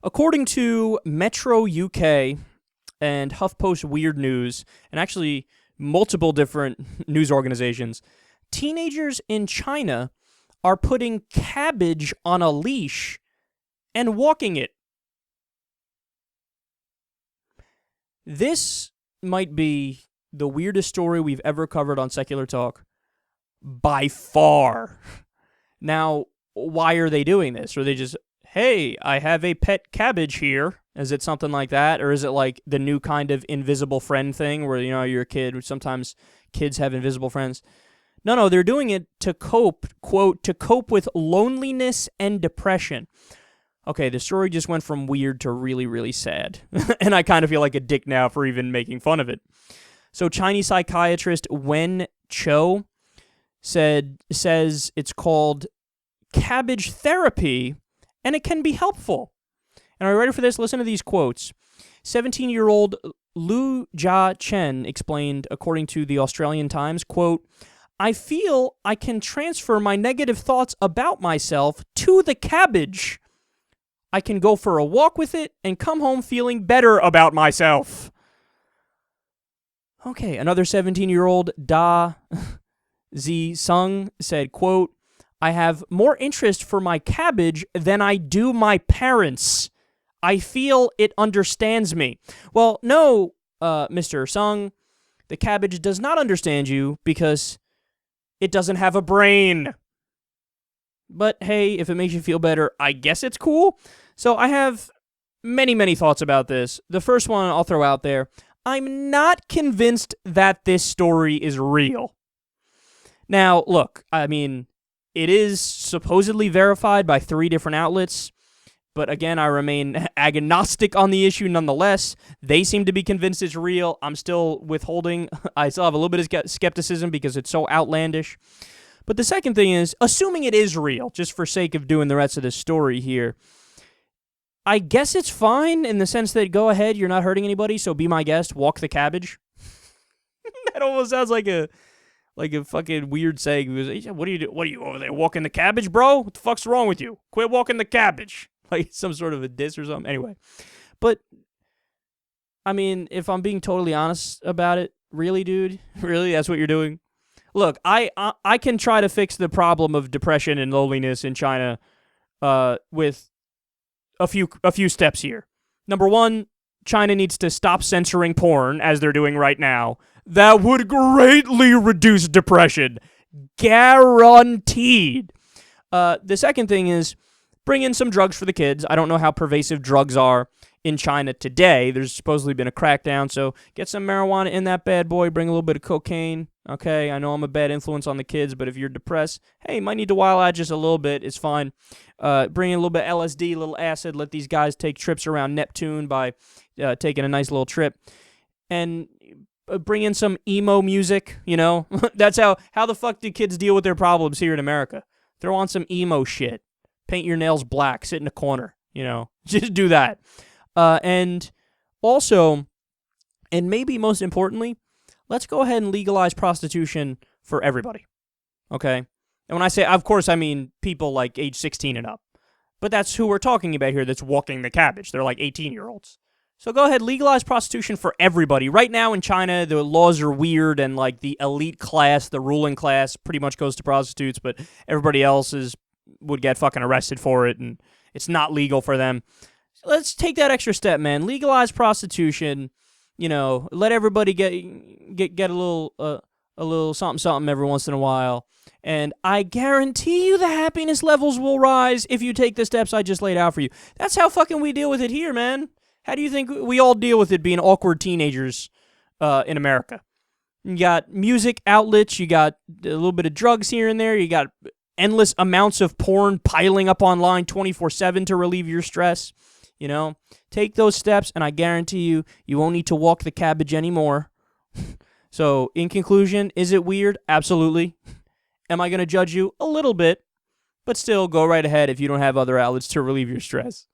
According to Metro UK and HuffPost Weird News, and actually multiple different news organizations, teenagers in China are putting cabbage on a leash and walking it. This might be the weirdest story we've ever covered on Secular Talk by far. Now, why are they doing this? Are they just, hey, I have a pet cabbage here? Is it something like that? Or is it like the new kind of invisible friend thing where, you're a kid, sometimes kids have invisible friends? No, they're doing it to cope, quote, to cope with loneliness and depression. Okay, the story just went from weird to really, really sad. And I kind of feel like a dick now for even making fun of it. So Chinese psychiatrist Wen Cho says it's called cabbage therapy, and it can be helpful. And are you ready for this? Listen to these quotes. 17-year-old Lui Ja Chen explained, according to the Australian Times, quote, I feel I can transfer my negative thoughts about myself to the cabbage. I can go for a walk with it and come home feeling better about myself. Okay, another 17-year-old Da-Xia Sung said, quote, I have more interest for my cabbage than I do my parents. I feel it understands me. Well, no, Mr. Sung, the cabbage does not understand you because it doesn't have a brain. But hey, if it makes you feel better, I guess it's cool. So I have many, many thoughts about this. The first one I'll throw out there. I'm not convinced that this story is real. Now, look, I mean, it is supposedly verified by 3 different outlets, but again, I remain agnostic on the issue nonetheless. They seem to be convinced it's real. I'm still withholding. I still have a little bit of skepticism because it's so outlandish. But the second thing is, assuming it is real, just for sake of doing the rest of this story here, I guess it's fine in the sense that, go ahead, you're not hurting anybody, so be my guest, walk the cabbage. That almost sounds like a fucking weird saying. What do you do? What are you over there walking the cabbage, bro? What the fuck's wrong with you? Quit walking the cabbage. Like some sort of a diss or something. Anyway, but I mean, if I'm being totally honest about it, really, dude, really, that's what you're doing? Look, I can try to fix the problem of depression and loneliness in China with a few steps here. Number 1, China needs to stop censoring porn, as they're doing right now. That would greatly reduce depression. Guaranteed. The second thing is bring in some drugs for the kids. I don't know how pervasive drugs are in China today. There's supposedly been a crackdown, so get some marijuana in that bad boy. Bring a little bit of cocaine. Okay, I know I'm a bad influence on the kids, but if you're depressed, hey, you might need to wild out just a little bit. It's fine. Bring in a little bit of LSD, a little acid. Let these guys take trips around Neptune by taking a nice little trip. And bring in some emo music, That's how the fuck do kids deal with their problems here in America? Throw on some emo shit. Paint your nails black. Sit in a corner, Just do that. And also, and maybe most importantly, let's go ahead and legalize prostitution for everybody, okay? And when I say, of course, I mean people like age 16 and up. But that's who we're talking about here that's walking the cabbage. They're like 18-year-olds. So go ahead, legalize prostitution for everybody. Right now in China, the laws are weird, and like the elite class, the ruling class, pretty much goes to prostitutes, but everybody else would get fucking arrested for it, and it's not legal for them. Let's take that extra step, man. Legalize prostitution. Let everybody get a little something every once in a while, and I guarantee you the happiness levels will rise if you take the steps I just laid out for you. That's how fucking we deal with it here, man. How do you think we all deal with it being awkward teenagers in America? You got music outlets, you got a little bit of drugs here and there, you got endless amounts of porn piling up online 24/7 to relieve your stress. Take those steps, and I guarantee you won't need to walk the cabbage anymore. So, in conclusion, is it weird? Absolutely. Am I going to judge you? A little bit. But still, go right ahead if you don't have other outlets to relieve your stress.